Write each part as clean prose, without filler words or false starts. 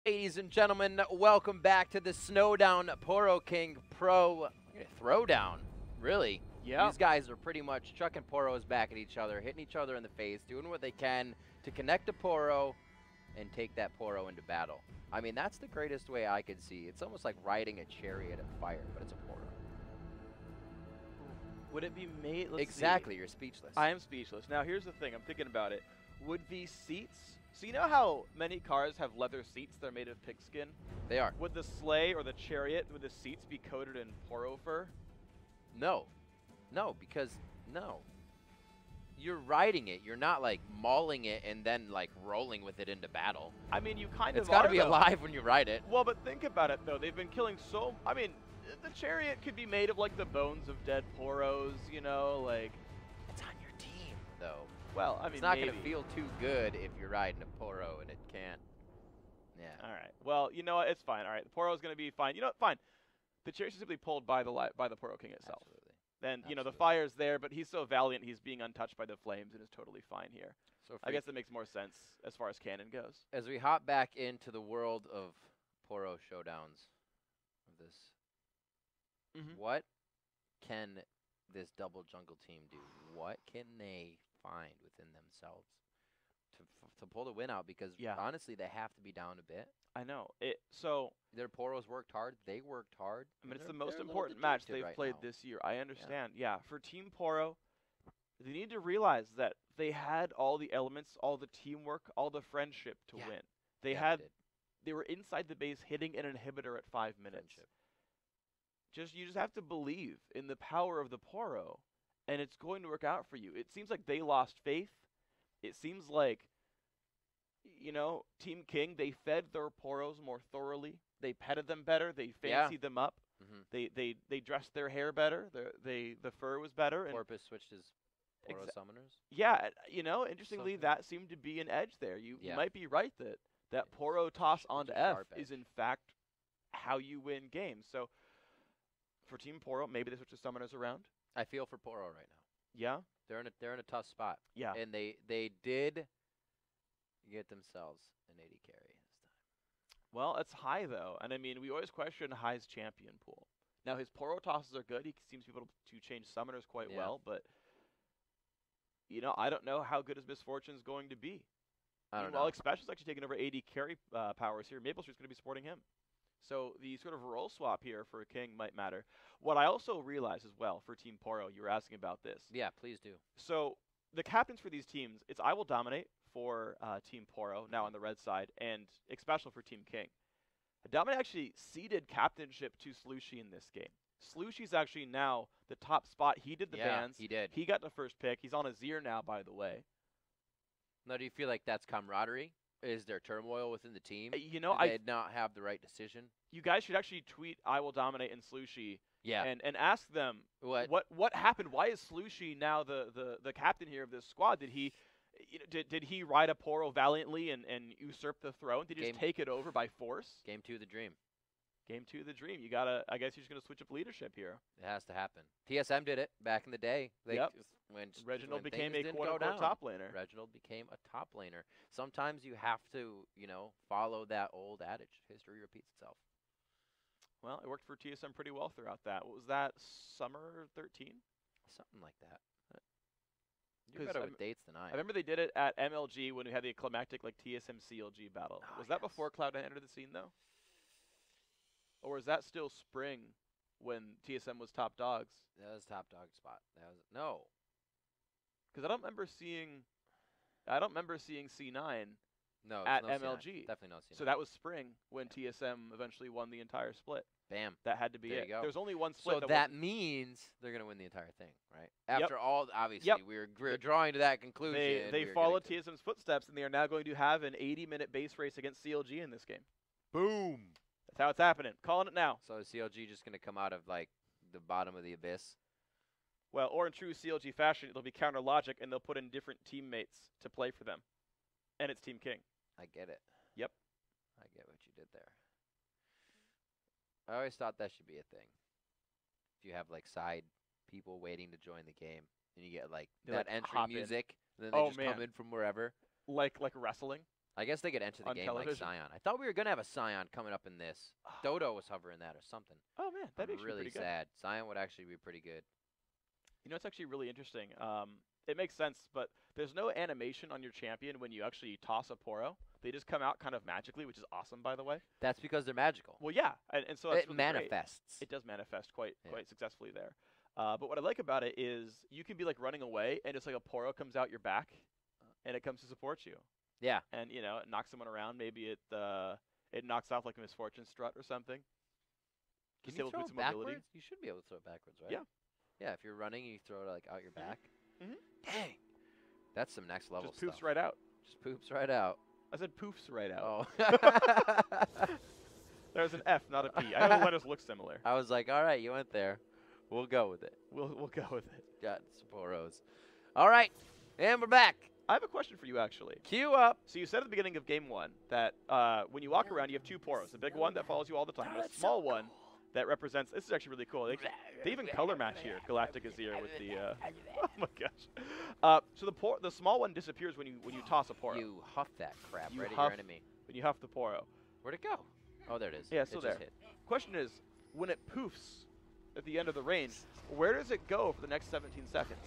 Ladies and gentlemen, welcome back to the Snowdown Poro King Pro Throwdown. Really? Yeah. These guys are pretty much chucking Poros back at each other, hitting each other in the face, doing what they can to connect a Poro and take that Poro into battle. I mean, that's the greatest way I could see. It's almost like riding a chariot of fire, but it's a Poro. Would it be made? Exactly, you're speechless. I am speechless. Now, here's the thing. I'm thinking about it. Would these seats... So you know how many cars have leather seats? They're made of pigskin? They are. Would the sleigh or the chariot, would the seats be coated in Poro fur? No. No, because, no. You're riding it. You're not, like, mauling it and then, like, rolling with it into battle. I mean, you kind of It's got to be though. alive when you ride it. Well, but think about it, though. They've been killing so... I mean, the chariot could be made of, like, the bones of dead Poros, you know, like... It's on your team, though. Well, I mean, it's not maybe. going to feel too good if you're riding a Poro and it can't. Yeah. All right. Well, you know what? It's fine. All right. The Poro's going to be fine. You know what? Fine. The chariot's simply pulled by the Poro King itself. Absolutely. Then, you know, the fire's there, but he's so valiant, he's being untouched by the flames and is totally fine here. So I guess that makes more sense as far as canon goes. As we hop back into the world of Poro showdowns of this, what can this double jungle team do? What can they find within themselves to pull the win out? Because honestly, they have to be down a bit. I know. So their Poros worked hard. They worked hard. I mean, it's the most important match they've played this year. I understand. Yeah. For Team Poro, they need to realize that they had all the elements, all the teamwork, all the friendship to win. They were inside the base hitting an inhibitor at 5 minutes. You just have to believe in the power of the Poro, and it's going to work out for you. It seems like they lost faith. It seems like, you know, Team King, they fed their Poros more thoroughly. They petted them better. They fancied them up. They dressed their hair better. The fur was better. Corpus switched his Poro summoners. Yeah, you know, interestingly, that seemed to be an edge there. You might be right that Poro toss onto F is in fact how you win games. So for Team Poro, maybe they switch the summoners around. I feel for Poro right now. Yeah, they're in a tough spot. Yeah, and they did get themselves an 80 carry this time. Well, it's High though, and I mean we always question High's champion pool. Now his Poro tosses are good. He seems to be able to change summoners quite well, but you know I don't know how good his Misfortune is going to be. I don't know. Well, Special's actually taking over 80 carry powers here. Maple Street's going to be supporting him. So the sort of role swap here for King might matter. What I also realize as well for Team Poro, you were asking about this. Yeah, please do. So the captains for these teams, it's I Will Dominate for Team Poro, now on the red side, and Special for Team King. Dominate actually ceded captainship to Slushy in this game. Slushy's actually now the top spot. He did the bans. He did. He got the first pick. He's on a Zir now, by the way. Now, do you feel like that's camaraderie? Is there turmoil within the team? You know, I did not have the right decision. You guys should actually tweet "I Will Dominate" and Slushy, and ask them what happened. Why is Slushy now the captain here of this squad? Did he ride a Poro valiantly and usurp the throne? Did he just take it over by force? Game 2 of the dream. Game 2 of the dream. You gotta. I guess you're just gonna switch up leadership here. It has to happen. TSM did it back in the day. When Reginald became a quote-unquote top laner. Reginald became a top laner. Sometimes you have to, you know, follow that old adage. History repeats itself. Well, it worked for TSM pretty well throughout that. What was that? Summer 13? Something like that. You're better with dates than I am. I remember they did it at MLG when we had the climactic like TSM CLG battle. Was that before Cloud9 entered the scene though? Or was that still spring when TSM was top dogs? That was top dog spot. No. Because I don't remember seeing C9 at MLG. C9. Definitely no C9. So that was spring when TSM eventually won the entire split. Bam. That had to be it. There's only one split. So that means they're going to win the entire thing, right? After all, obviously, we're drawing to that conclusion. They followed TSM's footsteps, and they are now going to have an 80-minute base race against CLG in this game. Boom. That's how it's happening. Calling it now. So is CLG just going to come out of, like, the bottom of the abyss? Well, or in true CLG fashion, it'll be counter logic, and they'll put in different teammates to play for them. And it's Team King. I get it. Yep. I get what you did there. I always thought that should be a thing. If you have, like, side people waiting to join the game, and you get, like, that entry music, and then they just come in from wherever. Like wrestling? I guess they could enter the game television. like Scion. I thought we were gonna have a Scion coming up in this. Dodo was hovering that or something. Oh man, that'd be really pretty good. sad. Scion would actually be pretty good. You know, it's actually really interesting. It makes sense, but there's no animation on your champion when you actually toss a Poro. They just come out kind of magically, which is awesome, by the way. That's because they're magical. Well, yeah, and so that's it really manifests. Great. It does manifest quite successfully there. But what I like about it is you can be like running away, and just like a Poro comes out your back, and it comes to support you. Yeah. And you know, it knocks someone around. Maybe it knocks off like a misfortune strut or something. Can you throw it backwards? You should be able to throw it backwards, right? Yeah. Yeah, if you're running, you throw it like out your back. Mm-hmm. Dang. That's some next level stuff. Just poofs stuff. right out. Just poops right out. I said poofs right out. Oh. There's an F, not a P. I know the letters look similar. I was like, all right, you went there. We'll go with it. We'll go with it. Got some Poros. All right, and we're back. I have a question for you, actually. Queue up. So you said at the beginning of Game 1 that when you walk around, you have 2 Poros. The big one that follows you all the time, and a small one that represents... This is actually really cool. They even color match here, Galactic Azir with the... oh my gosh. So the small one disappears when you toss a Poro. You huff that crap right at your enemy. When you huff the Poro. Where'd it go? Oh, there it is. Yeah, so there. Just hit. Question is, when it poofs at the end of the range, where does it go for the next 17 seconds?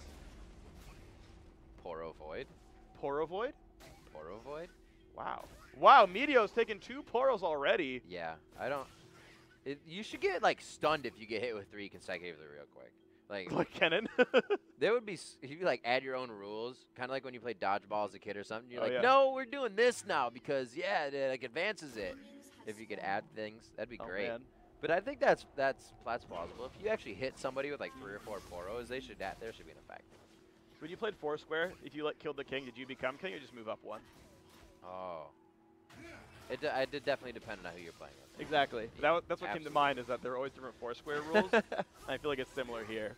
Poro Void. Poro Void? Poro Void. Wow. Wow, Meteo's taken 2 Poros already. Yeah, I don't... you should get, like, stunned if you get hit with 3 consecutively real quick. Like Kennen? There would be... If you, like, add your own rules, kind of like when you played dodgeball as a kid or something, you're like, yeah. no, we're doing this now because, yeah, it, like, advances it. If you could add things, that'd be great. Man. But I think that's plausible. If you actually hit somebody with, like, 3 or 4 Poros, there should be an effect. When you played Foursquare, if you killed the king, did you become king or just move up 1? Oh. It did definitely depend on who you're playing with. Exactly. That's what came to mind, is that there are always different Foursquare rules. I feel like it's similar here.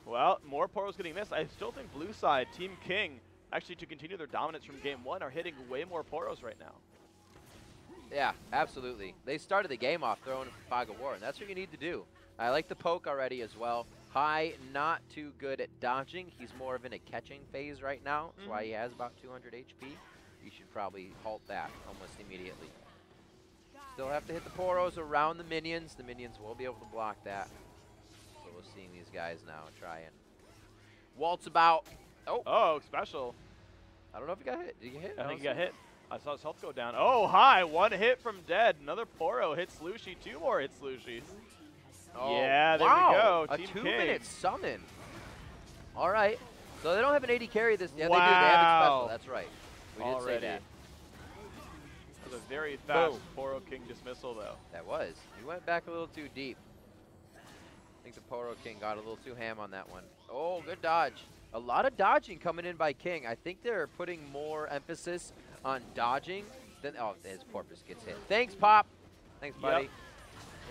Well, more Poros getting missed. I still think blue side, Team King, actually to continue their dominance from Game 1, are hitting way more Poros right now. Yeah, absolutely. They started the game off throwing Fog of War, and that's what you need to do. I like the poke already as well. High, not too good at dodging. He's more of in a catching phase right now. That's why he has about 200 HP. You should probably halt that almost immediately. Still have to hit the Poros around the minions. The minions will be able to block that. So we're seeing these guys now try and waltz about. Oh, special. I don't know if he got hit. Did he get hit? I think he got hit. I saw his health go down. Oh, High. 1 hit from dead. Another Poro hits Lushi. 2 more hits Lushi. Oh, yeah, there wow. we go. A Team 2-minute summon. All right. So they don't have an AD carry this. Yeah, wow. they do. They have it special. That's right. We did say that. That was a very fast Poro King dismissal, though. That was. He went back a little too deep. I think the Poro King got a little too ham on that one. Oh, good dodge. A lot of dodging coming in by King. I think they're putting more emphasis on dodging than... Oh, his Porpoise gets hit. Thanks, Pop. Thanks, buddy. Yep.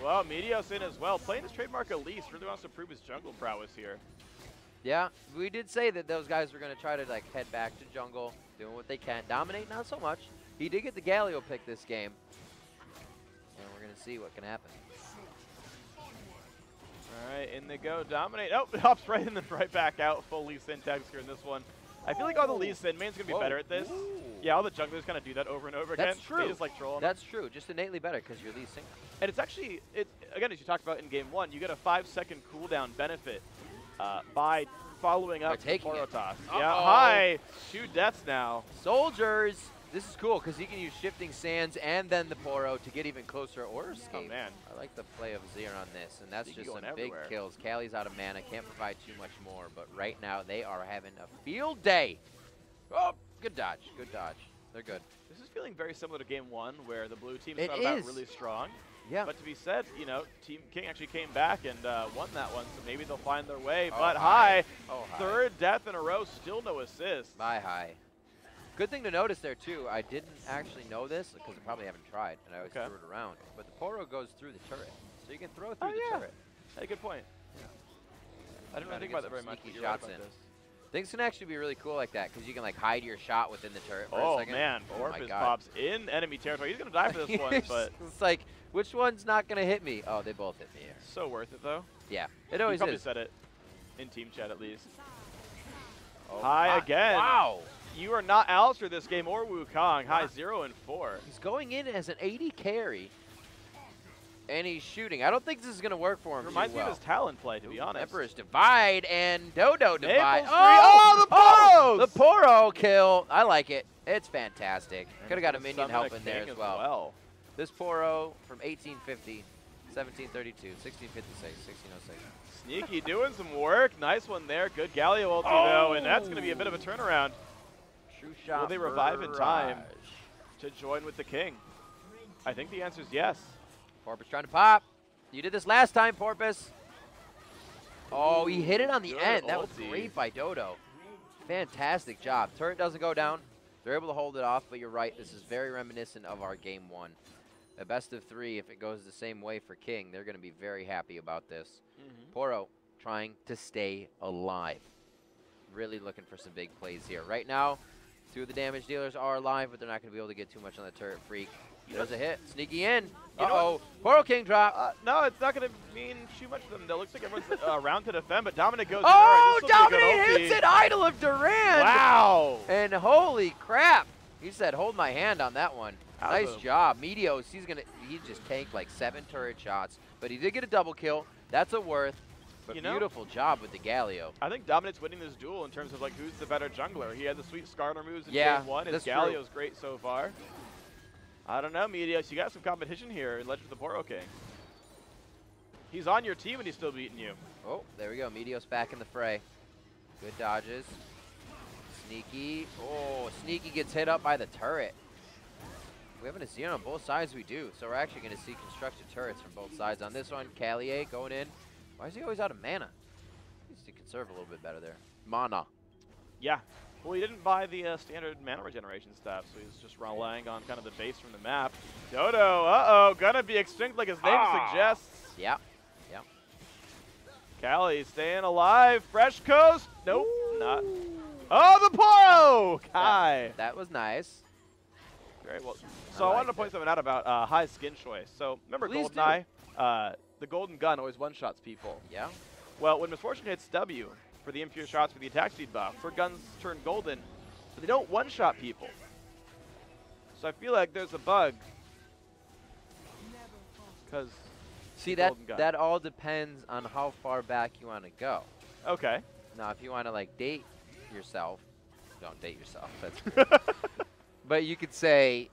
Well, Meteos in as well. Playing his trademark Elise really wants to prove his jungle prowess here. Yeah, we did say that those guys were going to try to like head back to jungle, doing what they can. Dominate, not so much. He did get the Galio pick this game. And we're going to see what can happen. All right, in they go. Dominate. Oh, hops right in, then right back out. Full Lee Sin tag here in this one. I feel like all the Lee Sin main's going to be better at this. Ooh. Yeah, all the junglers kind of do that over and over again. That's true. They just like trolling. That's true. Just innately better because you're Lee Sin. And it's actually, again, as you talked about in Game 1, you get a 5-second cooldown benefit by following up the Poro toss. Yeah, High. 2 deaths now. Soldiers. This is cool because he can use Shifting Sands and then the Poro to get even closer or escape. Oh, man. I like the play of Azir on this, and that's just some big kills. Callie's out of mana, can't provide too much more, but right now they are having a field day. Oh, good dodge. Good dodge. They're good. This is feeling very similar to Game 1, where the blue team started out really strong. Yeah. But to be said, you know, Team King actually came back and won that one, so maybe they'll find their way. Oh, but High, oh, third death in a row, still no assist. Bye, High. Good thing to notice there, too. I didn't actually know this, because I probably haven't tried, and I always threw it around. But the Poro goes through the turret, so you can throw through the turret. Hey, good point. Yeah. I didn't really think about that very much. But you're shots right about in. this. Things can actually be really cool like that, because you can like hide your shot within the turret for a second. Man, Porpoise pops in enemy territory. He's going to die for this one, but... It's like, which one's not going to hit me? Oh, they both hit me here. So worth it, though. Yeah, it always is. You probably is. said it in team chat, at least. Oh, High again. Wow. You are not Alistair this game or Wukong. High 0 and 4. He's going in as an 80 carry. And he's shooting. I don't think this is going to work for him. Reminds me of his talent play, to be honest. Emperor's Divide and Dodo Divide. Oh, the Poros! The Poro kill. I like it. It's fantastic. Could have got a minion help in there as well. This Poro from 1850, 1732, 1656, 1606. Sneaky doing some work. Nice one there. Good Galio ulti, though, and that's going to be a bit of a turnaround. True shot. Will they revive in time to join with the king? I think the answer is yes. Porpoise trying to pop. You did this last time, Porpoise. Oh, he hit it on the end. That was great by Dodo. Fantastic job. Turret doesn't go down. They're able to hold it off, but you're right. This is very reminiscent of our game 1. A best of 3, if it goes the same way for King, they're going to be very happy about this. Poro trying to stay alive. Really looking for some big plays here. Right now, 2 of the damage dealers are alive, but they're not going to be able to get too much on the turret freak. There's a hit. Sneaky in. Uh-oh. Poro King drop. No, it's not going to mean too much for them. It looks like everyone's around to defend, but Dominic goes in. Oh, Dominic hits it. Idol of Durand. Wow. And holy crap. He said, hold my hand on that one. Nice job. Medios, he just tanked like 7 turret shots, but he did get a double kill. That's a worth. But beautiful job with the Galio. I think Dominic's winning this duel in terms of like who's the better jungler. He had the sweet Skarner moves in game 1. His Galio's great so far. I don't know, Medios. You got some competition here in Legend of the Poro King. He's on your team and he's still beating you. Oh, there we go. Medios back in the fray. Good dodges. Sneaky. Oh, Sneaky gets hit up by the turret. We haven't seen it on both sides. We do. So we're actually going to see constructed turrets from both sides on this one. Callier going in. Why is he always out of mana? He needs to conserve a little bit better there. Mana. Yeah. Well, he didn't buy the standard mana regeneration stuff, so he's just relying on kind of the base from the map. Dodo, uh-oh, gonna be extinct like his name suggests. Yeah, yeah. Callie staying alive. Fresh Coast. Nope, not. Oh, the Poro! Kai. That was nice. Very well. So I wanted to point something out about High skin choice. So remember GoldenEye? The golden gun always one-shots people. Yeah. Well, when Misfortune hits W for the impure shots for the attack speed buff, her guns turn golden, but they don't one-shot people. So I feel like there's a bug. Because see, that all depends on how far back you want to go. Okay. Now, if you want to like date yourself, don't date yourself. That's but you could say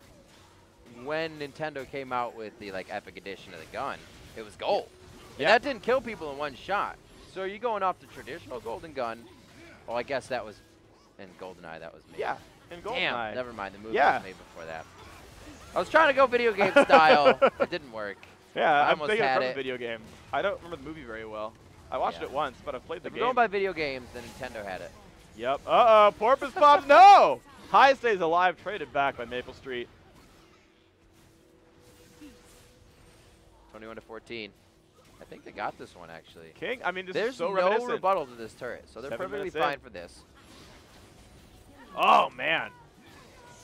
when Nintendo came out with the like Epic Edition of the gun, it was gold. Yeah. And that didn't kill people in one shot. So are you going off the traditional golden gun? Well, I guess that was in GoldenEye. That was made. Yeah, in GoldenEye. Damn, never mind. The movie was made before that. I was trying to go video game style. It didn't work. Yeah, I'm thinking from a video game. I don't remember the movie very well. I watched it once, but I've played the game. If we're going by video games, then Nintendo had it. Yep. Uh-oh, Porpoise Pops, no! High stays alive, traded back by Maple Street. 21-14. I think they got this one, actually. King, I mean, this There's is so no rebuttal to this turret, so they're 7 perfectly minutes fine for this. Oh, man.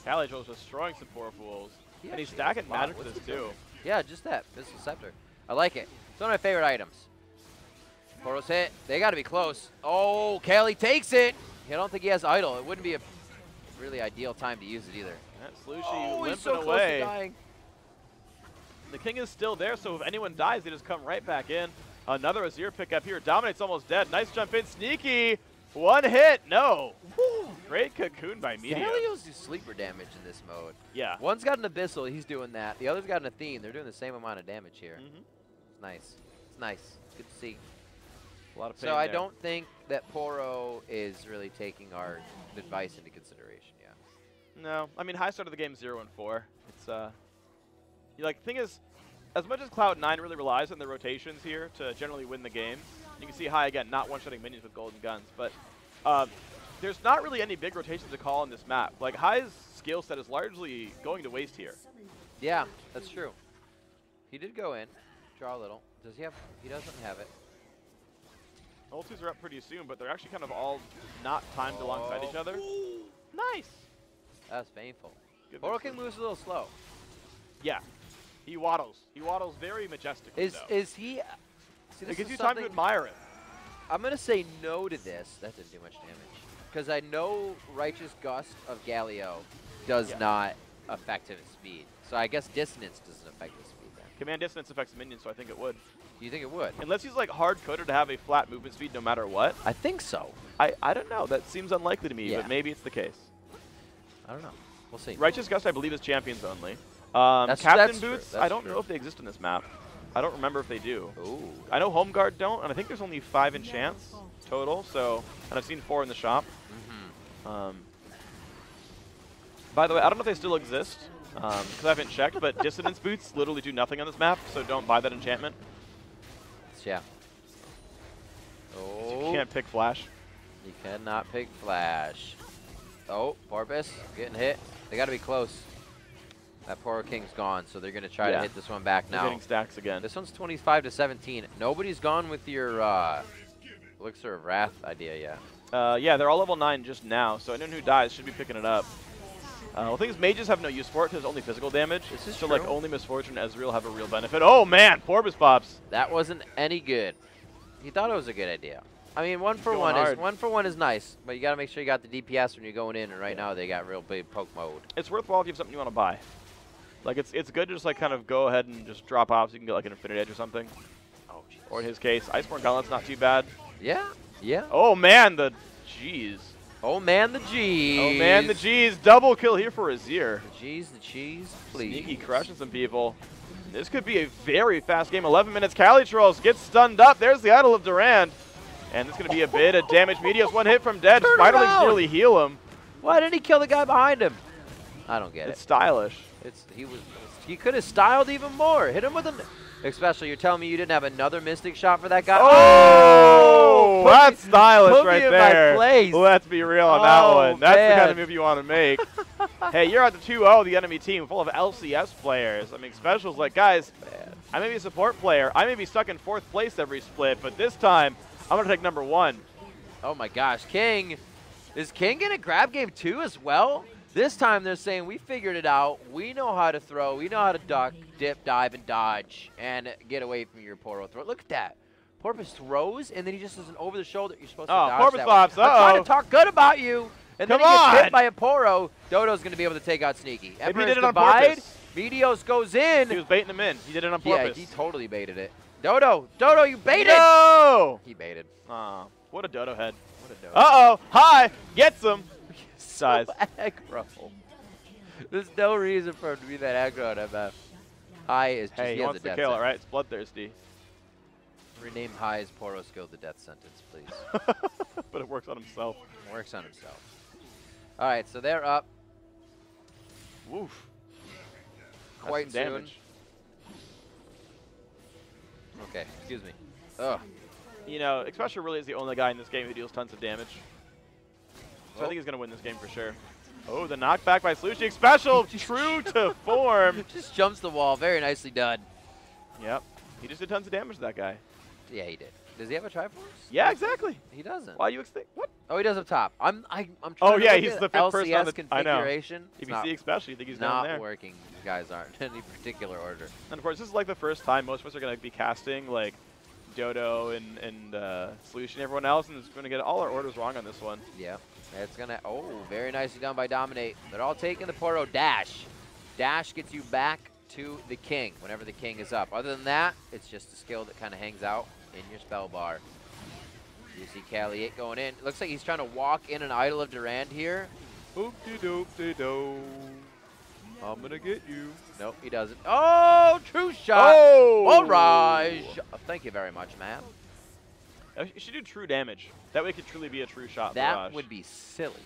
Calijo's destroying some poor fools. And he's stacking magic for this, too. Yeah, just that. Missile Scepter. I like it. It's one of my favorite items. Poro's hit. They got to be close. Oh, Callie takes it. I don't think he has idle. It wouldn't be a really ideal time to use it either. That Slushie limping he's so away. Close to dying. The king is still there, so if anyone dies, they just come right back in. Another Azir pickup here. Dominate's almost dead. Nice jump in. Sneaky. One hit. No. Woo. Great cocoon by Media. Galio's do sleeper damage in this mode. Yeah. One's got an Abyssal. He's doing that. The other's got an Athene. They're doing the same amount of damage here. It's nice. It's nice. It's good to see. A lot of pain so I don't think that Poro is really taking our advice into consideration yet. No. I mean, high start of the game 0-4. It's like, the thing is, as much as Cloud9 really relies on the rotations here to generally win the games, you can see High, again, not one-shotting minions with golden guns, but there's not really any big rotations to call on this map. Like, High's skill set is largely going to waste here. Yeah, that's true. He did go in, draw a little. Does he have, he doesn't have it. Ultis are up pretty soon, but they're actually kind of all not timed alongside each other. Nice! That was painful. Poro King moves a little slow. Yeah. He waddles. He waddles very majestically, Is he... See, it gives you time to admire it. I'm going to say no to this. That didn't do much damage. Because I know Righteous Gust of Galio does not affect his speed. So I guess Dissonance doesn't affect his speed then. Command Dissonance affects minions, so I think it would. Do you think it would? Unless he's like hard-coded to have a flat movement speed no matter what. I think so. I don't know. That seems unlikely to me, Yeah. but maybe it's the case. I don't know. We'll see. Righteous Gust, I believe, is champions only. That's Captain Boots, true. I don't know if they exist in this map. I don't remember if they do. Ooh. I know Home Guard don't, and I think there's only 5 enchants total, so, and I've seen 4 in the shop. By the way, I don't know if they still exist, because I haven't checked, but Dissonance Boots literally do nothing on this map, so don't buy that enchantment. Yeah. Oh. You can't pick Flash. You cannot pick Flash. Oh, Porpoise getting hit. They got to be close. That Poro King's gone, so they're going to try to hit this one back now. They're getting stacks again. This one's 25-17. Nobody's gone with your Elixir of Wrath idea yet. Yeah, they're all level 9 just now, so anyone who dies should be picking it up. The thing is, mages have no use for it because it's only physical damage. This is so true. like only Misfortune and Ezreal have a real benefit. Oh man, Porpoise pops. That wasn't any good. He thought it was a good idea. I mean, one for one is nice, but you got to make sure you got the DPS when you're going in. And right now they got real big poke mode. It's worthwhile if you have something you want to buy. Like it's good to just like kind of go ahead and just drop off so you can get like an Infinite Edge or something. Oh, jeez. Or in his case, Iceborne Gauntlet's not too bad. Yeah, yeah. Oh man, the G's. Oh man, the G's. Oh man, the G's. Double kill here for Azir. The G's, the cheese, please. Sneaky crushing some people. This could be a very fast game. 11 minutes. Cali Trolls gets stunned up. There's the Idol of Durand. And it's going to be a bit of damage. Meteos, one hit from dead. Spiderlings nearly heal him. Why didn't he kill the guy behind him? I don't get it. It's stylish. He could have styled even more. Hit him with an... Especially, you're telling me you didn't have another Mystic shot for that guy? Oh! That's stylish right there. Place. Let's be real on that one. That's the kind of move you want to make. Hey, you're at the 2-0, the enemy team, full of LCS players. I mean, Special's like, guys, I may be a support player. I may be stuck in 4th place every split, but this time, I'm going to take number 1. Oh, my gosh. King. Is King in a grab game 2 as well? This time they're saying we figured it out. We know how to throw. We know how to duck, dip, dive, and dodge, and get away from your Poro throw. Look at that. Porpoise throws, and then he just does an over-the-shoulder. You're supposed to dodge Porpoise that flops. I'm trying to talk good about you. And then he gets hit by a Poro. Dodo's going to be able to take out Sneaky. Maybe he did it on purpose. Meteos goes in. He was baiting him in. He did it on purpose. Yeah, he totally baited it. Dodo, you baited. No! He baited. Aw, what a Dodo head. What a Dodo. Uh-oh. Hi. Gets him. So aggro. There's no reason for him to be that aggro on MF. High is just he wants to kill it, right? It's bloodthirsty. Rename High's Poro skill to death sentence, please. But it works on himself. Works on himself. All right, so they're up. Woof. Quite soon. Damage. Okay, excuse me. Ugh. You know, Expressor really is the only guy in this game who deals tons of damage. So I think he's going to win this game for sure. Oh, the knockback by Slushing Special, true to form. Just jumps the wall, very nicely done. Yep, he just did tons of damage to that guy. Yeah, he did. Does he have a Triforce? Yeah, exactly. He doesn't. Why you think? What? Oh, he does up top. I'm trying oh to yeah, look he's at the 5th person on the configuration. I know. If you see especially, you think he's down there. Not working. You guys aren't in any particular order. And of course, this is like the first time most of us are going to be casting like Dodo and Slush and everyone else, and it's going to get all our orders wrong on this one. Yeah. It's going to, very nicely done by Dominate. They're all taking the Poro dash. Dash gets you back to the King whenever the King is up. Other than that, it's just a skill that kind of hangs out in your spell bar. You see Cali 8 going in. It looks like he's trying to walk in an Idol of Durand here. Oop-de-doop-de-do. I'm going to get you. Nope, he doesn't. Oh, true shot. Oh! Mirage. Thank you very much, man. You should do true damage. That way it could truly be a true shot. That would be silly.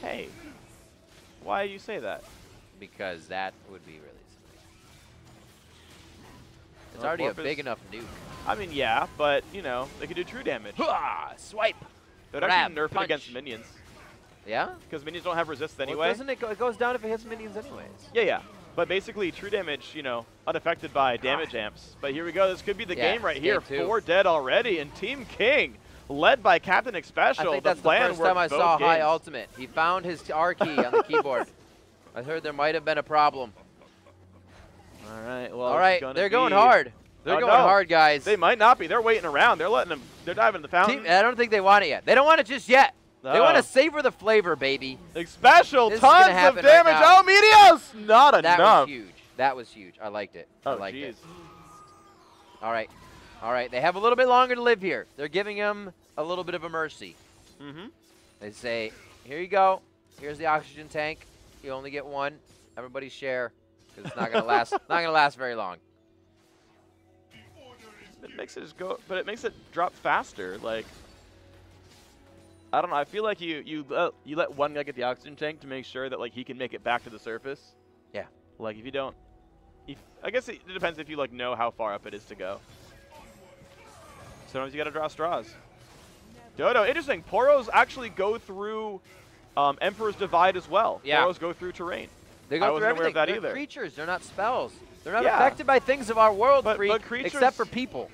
Hey, why do you say that? Because that would be really silly. It's already a big enough nuke. I mean, yeah, but, you know, they could do true damage. Swipe. They'd actually nerf it against minions. Yeah? Because minions don't have resist anyway. Doesn't it? It goes down if it hits minions anyways. Yeah. But basically, true damage, you know, unaffected by damage amps. But here we go. This could be the game right here. 4 dead already. And Team King, led by Captain Expecial. I think that's the first time I saw High Ultimate. He found his R key on the keyboard. I heard there might have been a problem. All right. Well, all right. They're going hard. They're going hard, guys. They might not be. They're waiting around. They're letting them. They're diving in the fountain. I don't think they want it yet. They don't want it just yet. They want to savor the flavor, baby. Special, tons of damage. Right, Meteos! Not enough. That was huge. That was huge. I liked it. Oh, I liked it. All right. All right. They have a little bit longer to live here. They're giving him a little bit of a mercy. They say, here you go. Here's the oxygen tank. You only get one. Everybody share, because it's not going to last. Not going to last very long. It makes it just go, but it makes it drop faster. Like, I don't know. I feel like you let one guy get the oxygen tank to make sure that like he can make it back to the surface. Yeah. Like if you don't, I guess it depends if you like know how far up it is to go. Sometimes you gotta draw straws. Dodo, interesting. Poros actually go through Emperor's Divide as well. Yeah. Poros go through terrain. They go I through wasn't aware everything. of that They're either. Creatures. They're not spells. They're not affected by things of our world, but Freak, except for people.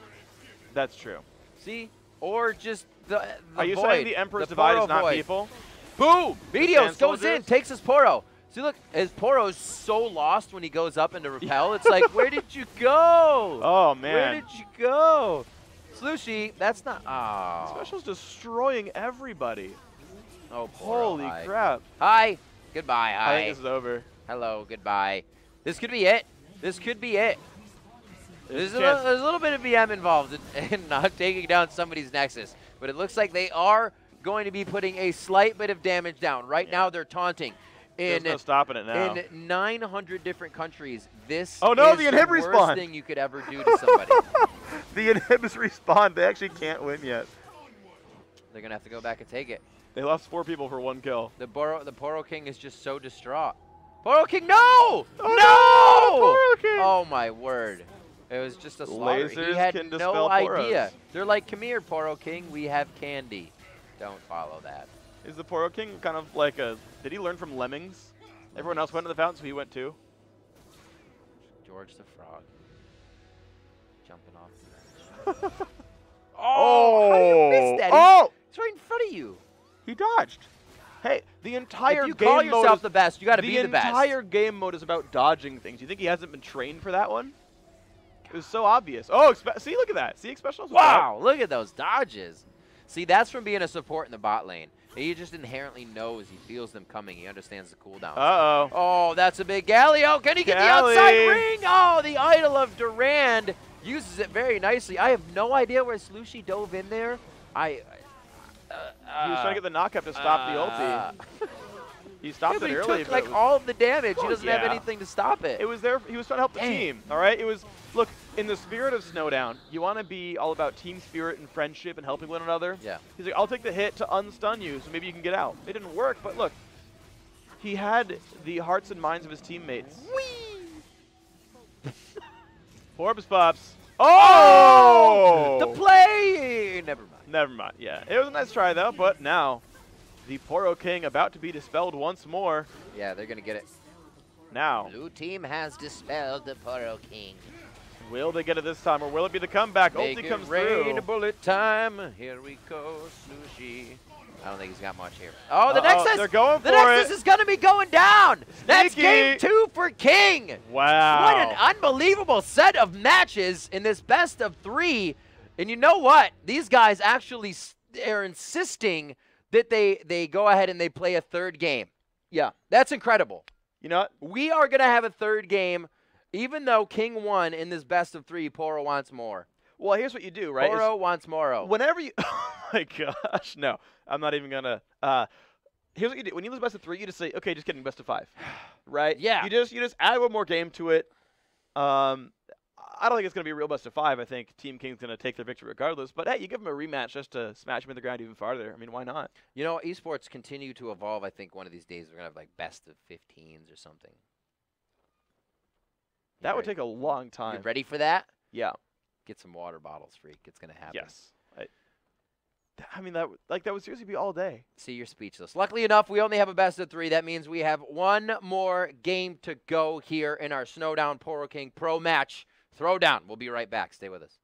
That's true. See? Or just the Are you void, saying the Emperor's Divide is not void. people? Boom! Meteos goes soldiers? in, takes his Poro. See, look, his Poro's so lost when he goes up into repel. It's like, where did you go? Oh, man. Where did you go? Slushy, that's not... Oh. Special's destroying everybody. Oh, Poro, holy crap. Hi. Goodbye, hi. I think this is over. Hello, goodbye. This could be it. This could be it. There's a little bit of VM involved in not taking down somebody's Nexus, but it looks like they are going to be putting a slight bit of damage down. Right now, they're taunting. There's no stopping it now. In 900 different countries, this is the worst thing you could ever do to somebody. The inhibs respawn. They actually can't win yet. They're going to have to go back and take it. They lost 4 people for 1 kill. The Poro King is just so distraught. Poro King, no! Oh, no! Poro King! Oh, my word. It was just a slaughter. Lasers He had can no dispel idea. Poros. They're like, come here, Poro King. We have candy. Don't follow that. Is the Poro King kind of like a... Did he learn from Lemmings? Everyone else went to the fountain, so he went too? George the Frog. Jumping off. Oh! How do you miss that? Oh! He's right in front of you. He dodged. Hey, the entire if you game call mode yourself is, the best, you got to be the best. The entire game mode is about dodging things. You think he hasn't been trained for that one? It was so obvious. Oh, see, look at that. See, Special. Wow, look at those dodges. See, that's from being a support in the bot lane. He just inherently knows. He feels them coming. He understands the cooldown. Uh-oh. Oh, that's a big Galio. Can he get the outside ring? Oh, the Idol of Durand uses it very nicely. I have no idea where Slushy dove in there. He was trying to get the knockup to stop the ulti. He stopped it early. He took like all of the damage. He doesn't have anything to stop it. It was there. He was trying to help the team. All right. It was. Look, in the spirit of Snowdown, you want to be all about team spirit and friendship and helping one another. Yeah. He's like, I'll take the hit to unstun you, so maybe you can get out. It didn't work, but look, he had the hearts and minds of his teammates. Whee! Forbes pops. Oh! The play. Never mind. Never mind. Yeah, it was a nice try though. But now, the Poro King about to be dispelled once more. Yeah, they're gonna get it. Now. Blue team has dispelled the Poro King. Will they get it this time, or will it be the comeback? Ulti comes rain, through. Bullet time. Here we go, Slushy. I don't think he's got much here. Oh, the Nexus! They're going for the Nexus is going to be going down. Sneaky. That's game 2 for King. Wow. What an unbelievable set of matches in this best of 3. And you know what? These guys actually are insisting that they go ahead and they play a 3rd game. Yeah, that's incredible. You know what? We are going to have a 3rd game. Even though King won in this best of 3, Poro wants more. Well, here's what you do, right? Poro wants more. Whenever you... Oh, my gosh. No, I'm not even going to... Here's what you do. When you lose best of 3, you just say, okay, just kidding, best of 5. Right? Yeah. You just add one more game to it. I don't think it's going to be a real best of 5. I think Team King's going to take their victory regardless. But, hey, you give them a rematch just to smash them in the ground even farther. I mean, why not? You know, esports continue to evolve. I think one of these days we're going to have, like, best of 15s or something. That would take a long time. You ready for that? Yeah. Get some water bottles, Freak. It's going to happen. Yes. I mean, that would seriously be all day. See, you're speechless. Luckily enough, we only have a best of 3. That means we have one more game to go here in our Snowdown Poro King Pro match throwdown. We'll be right back. Stay with us.